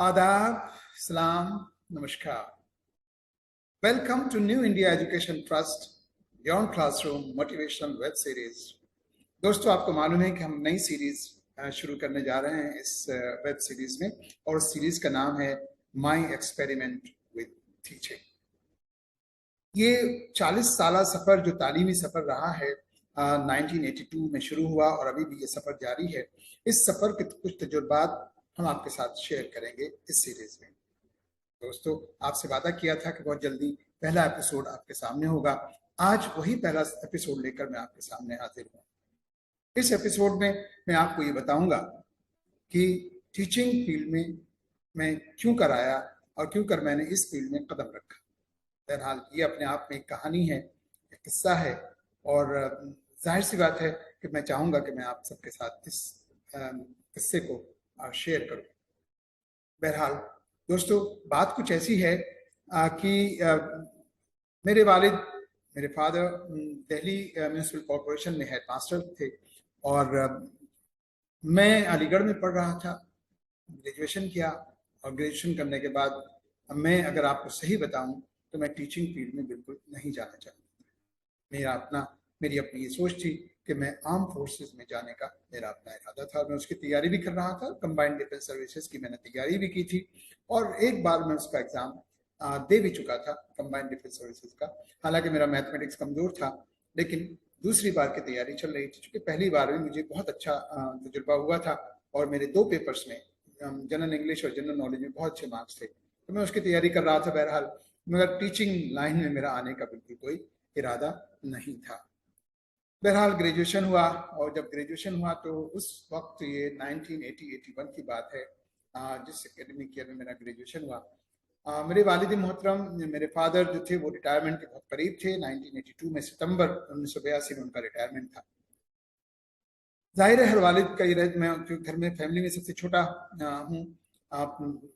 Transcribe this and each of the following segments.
आदाब, सलाम, नमस्कार। Welcome to New India Education Trust beyond classroom motivational web series. दोस्तों, आपको मालूम है कि हम नई सीरीज शुरू करने जा रहे हैं इस वेब सीरीज में, और उस सीरीज का नाम है माई एक्सपेरिमेंट विद टीचिंग। ये 40 साल सफ़र जो तालीमी सफ़र रहा है 1982 में शुरू हुआ और अभी भी ये सफ़र जारी है। इस सफ़र के कुछ तजुर्बात हम आपके साथ शेयर करेंगे इस सीरीज में। दोस्तों, आपसे वादा किया था कि बहुत जल्दी पहला एपिसोड आपके सामने होगा। आज वही पहला एपिसोड लेकर मैं आपके सामने हाजिर हूँ। इस एपिसोड में मैं आपको ये बताऊंगा कि टीचिंग फील्ड में मैं क्यों कर आया और क्यों कर मैंने इस फील्ड में कदम रखा। बहरहाल ये अपने आप में एक कहानी है, एक किस्सा है, और जाहिर सी बात है कि मैं चाहूँगा कि मैं आप सबके साथ इस किस्से को शेयर करूँ। बहरहाल दोस्तों, बात कुछ ऐसी है कि मेरे वालिद, मेरे फादर दिल्ली म्यूनिसिपल कॉरपोरेशन में हेड मास्टर थे, और मैं अलीगढ़ में पढ़ रहा था। ग्रेजुएशन किया, और ग्रेजुएशन करने के बाद मैं अगर आपको सही बताऊं तो मैं टीचिंग फील्ड में बिल्कुल नहीं जाना चाहता था। मेरी अपनी ये सोच थी कि मैं आर्म फोर्सेस में जाने का मेरा अपना इरादा था। मैं उसकी तैयारी भी कर रहा था। कंबाइंड डिफेंस सर्विसेज की मैंने तैयारी भी की थी, और एक बार मैं उसका एग्जाम दे भी चुका था, कंबाइंड डिफेंस सर्विसेज का। हालांकि मेरा मैथमेटिक्स कमजोर था, लेकिन दूसरी बार की तैयारी चल रही थी। चूंकि पहली बार में मुझे बहुत अच्छा तजुर्बा हुआ था, और मेरे 2 पेपर्स में जनरल इंग्लिश और जनरल नॉलेज में बहुत अच्छे मार्क्स थे, तो मैं उसकी तैयारी कर रहा था। बहरहाल मगर टीचिंग लाइन में मेरा आने का बिल्कुल कोई इरादा नहीं था। बहरहाल ग्रेजुएशन हुआ, और जब ग्रेजुएशन हुआ तो उस वक्त ये 1980-81 की बात है, जिस एकेडमिक ईयर में मेरा ग्रेजुएशन हुआ। मेरे वालिद मोहतरम, मेरे फादर जो थे वो रिटायरमेंट के बहुत करीब थे। 1982 में सितंबर 1982 में उनका रिटायरमेंट था। जाहिर है हर वालिद का ये रह, मैं घर में फैमिली में सबसे छोटा हूँ।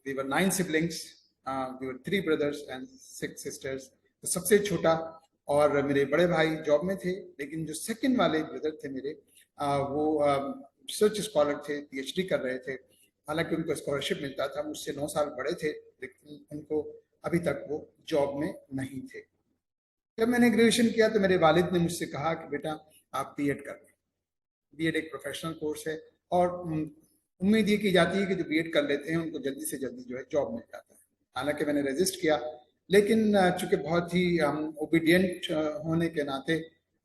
We were 9 siblings, we were 3 brothers and 6 sisters. तो सबसे छोटा, और मेरे बड़े भाई जॉब में थे, लेकिन जो सेकंड वाले ब्रदर थे मेरे, वो रिसर्च स्कॉलर थे, पीएचडी कर रहे थे। हालांकि उनको स्कॉलरशिप मिलता था, मुझसे 9 साल बड़े थे, लेकिन उनको अभी तक वो जॉब में नहीं थे। जब मैंने ग्रेजुएशन किया तो मेरे वालिद ने मुझसे कहा कि बेटा आप बीएड कर लें। बीएड एक प्रोफेशनल कोर्स है, और उम्मीद ये की जाती है कि जो बीएड कर लेते हैं उनको जल्दी से जल्दी जो है जॉब मिल जाता है। हालांकि मैंने रेजिस्ट किया, लेकिन चूंकि बहुत ही ओबीडियंट होने के नाते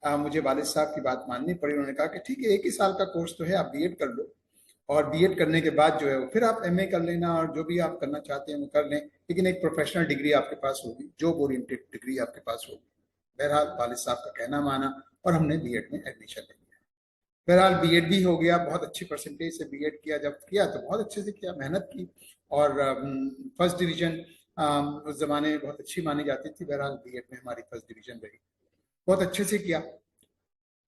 मुझे वालिद साहब की बात माननी पड़ी। उन्होंने कहा कि ठीक है, 1 ही साल का कोर्स तो है, आप बीएड कर लो, और बीएड करने के बाद जो है फिर आप एमए कर लेना, और जो भी आप करना चाहते हैं वो कर लें, लेकिन एक प्रोफेशनल डिग्री आपके पास होगी, जॉब ओरिएंटेड डिग्री आपके पास होगी। बहरहाल वालिद साहब का कहना माना, और हमने बीएड में एडमिशन लिया। बहरहाल बीएड भी हो गया, बहुत अच्छी परसेंटेज से बीएड किया। जब किया तो बहुत अच्छे से किया, मेहनत की, और फर्स्ट डिवीजन उस जमाने में बहुत अच्छी मानी जाती थी। बहरहाल बीएड में हमारी फर्स्ट डिवीजन रही, बहुत अच्छे से किया।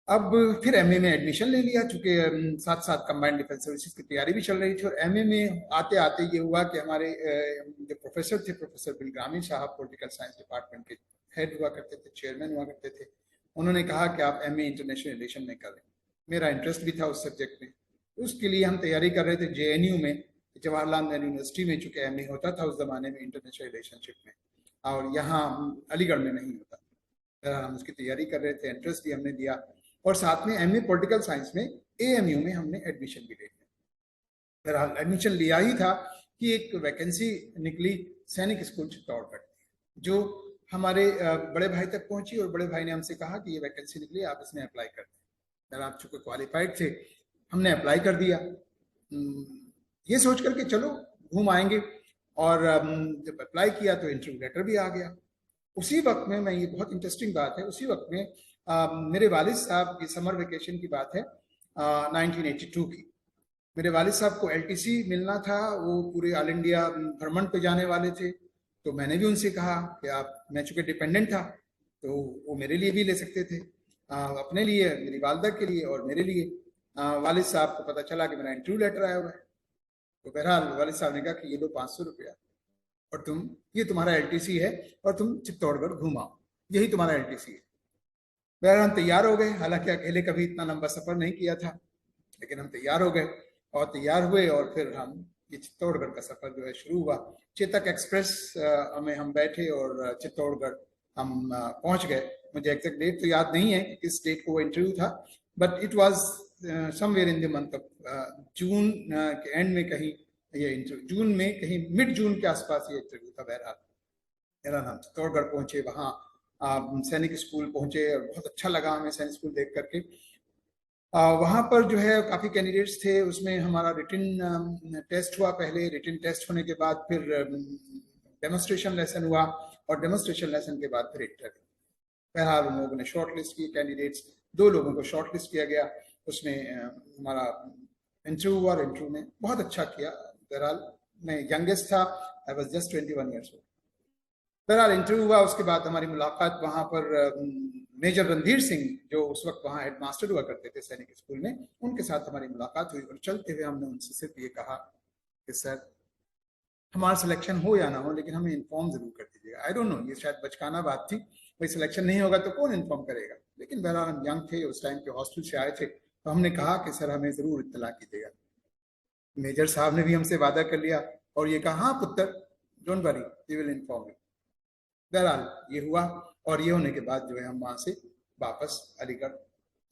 अब फिर एमए में एडमिशन ले लिया, चूंकि साथ साथ कंबाइंड डिफेंस सर्विसेज की तैयारी भी चल रही थी। और एमए में आते आते ये हुआ कि हमारे जो प्रोफेसर थे, प्रोफेसर बिलग्रामी साहब, पॉलिटिकल साइंस डिपार्टमेंट के हेड हुआ करते थे, चेयरमैन हुआ करते थे। उन्होंने कहा कि आप एमए इंटरनेशनल रिलेशन में करें। मेरा इंटरेस्ट भी था उस सब्जेक्ट में, उसके लिए हम तैयारी कर रहे थे जेएनयू में, जवाहरलाल नेहरू यूनिवर्सिटी में। चूंकि एमए होता था उस जमाने में इंटरनेशनल रिलेशनशिप में, और यहाँ अलीगढ़ में नहीं होता। हम उसकी तैयारी कर रहे थे, इंटरेस्ट भी हमने दिया, और साथ में एमए पॉलिटिकल साइंस में एएमयू में हमने एडमिशन भी ले लिया। बहरहाल एडमिशन लिया ही था कि एक वैकेंसी निकली सैनिक स्कूल चित्तौड़गढ़, जो हमारे बड़े भाई तक पहुंची, और बड़े भाई ने हमसे कहा कि ये वैकेंसी निकली, आप इसमें अप्लाई कर दें। आप चूंकि क्वालिफाइड थे, हमने अप्लाई कर दिया, ये सोच करके चलो घूम आएंगे। और जब अप्लाई किया तो इंटरव्यू लेटर भी आ गया। उसी वक्त में, मैं ये बहुत इंटरेस्टिंग बात है, उसी वक्त में मेरे वालिद साहब की समर वेकेशन की बात है 1982 की। मेरे वालिद साहब को एलटीसी मिलना था, वो पूरे ऑल इंडिया भ्रमण पे जाने वाले थे। तो मैंने भी उनसे कहा कि आप, मैं चूंकि डिपेंडेंट था तो वो मेरे लिए भी ले सकते थे, अपने लिए, मेरी वालदा के लिए और मेरे लिए। वालिद साहब को पता चला कि मेरा इंटरव्यू लेटर आया हुआ है। तो बहरहाल वालिद साहब ने कहा कि ये लो 500 रुपया, और ये तुम्हारा एलटीसी है, और तुम चित्तौड़गढ़ घुमाओ, यही तुम्हारा एलटीसी है। बहरहाल हम तैयार हो गए। हालांकि अकेले कभी इतना लंबा सफर नहीं किया था, लेकिन हम तैयार हो गए, और तैयार हुए, और फिर हम ये चित्तौड़गढ़ का सफर जो है शुरू हुआ। चेतक एक्सप्रेस में हम बैठे और चित्तौड़गढ़ हम पहुंच गए। मुझे एग्जैक्ट डेट तो याद नहीं है कि किस डेट को वो इंटरव्यू था, but it was somewhere in the month of June के एंड में कहीं ये इंटरव्यू, जून में कहीं मिड जून के आसपास ये इंटरव्यू था। बहरहाल हम चित्तौड़गढ़ पहुंचे, वहाँ सैनिक स्कूल पहुंचे और बहुत अच्छा लगा हमें सैनिक स्कूल देख करके। वहाँ पर जो है काफ़ी कैंडिडेट्स थे, उसमें हमारा रिटन टेस्ट हुआ। पहले रिटन टेस्ट होने के बाद फिर डेमोन्स्ट्रेशन लेसन हुआ और डेमोन्स्ट्रेशन लेसन के बाद फिर इंटरव्यू। बहरहाल उन लोगों ने शॉर्ट लिस्ट किए कैंडिडेट्स, 2 लोगों को शॉर्ट लिस्ट किया गया। उसमें हमारा इंटरव्यू हुआ और इंटरव्यू में बहुत अच्छा किया। बहरहाल मैं यंगेस्ट था, I was just 21 years old. बहरहाल इंटरव्यू हुआ, उसके बाद हमारी मुलाकात वहाँ पर मेजर रणधीर सिंह जो उस वक्त वहाँ हेडमास्टर हुआ करते थे सैनिक स्कूल में, उनके साथ हमारी मुलाकात हुई और चलते हुए हमने उनसे सिर्फ ये कहा कि सर हमारा सिलेक्शन हो या ना हो लेकिन हमें इन्फॉर्म जरूर कर दीजिएगा। आई डोंट नो, ये शायद बचकाना बात थी, भाई सिलेक्शन नहीं होगा तो कौन इन्फॉर्म करेगा, लेकिन बहरहाल हम यंग थे, उस टाइम के हॉस्टल से आए थे, तो हमने कहा कि सर हमें जरूर इत्तला कीजिएगा। मेजर साहब ने भी हमसे वादा कर लिया और ये कहा, हाँ पुत्र don't worry we will inform you. बहरहाल ये हुआ और ये होने के बाद जो है हम वहाँ से वापस अलीगढ़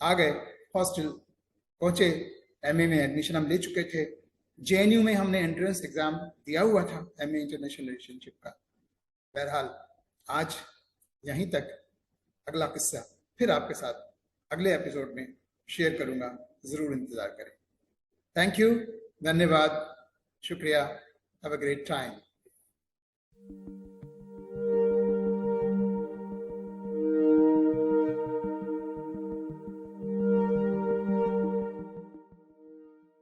आ गए, हॉस्टल पहुँचे। एमए में एडमिशन हम ले चुके थे, जेएनयू में हमने एंट्रेंस एग्जाम दिया हुआ था एमए इंटरनेशनल रिलेशनशिप का। बहरहाल आज यहीं तक, अगला किस्सा फिर आपके साथ अगले एपिसोड में शेयर करूंगा, जरूर इंतजार करें। थैंक यू, धन्यवाद, शुक्रिया, हैव अ ग्रेट टाइम।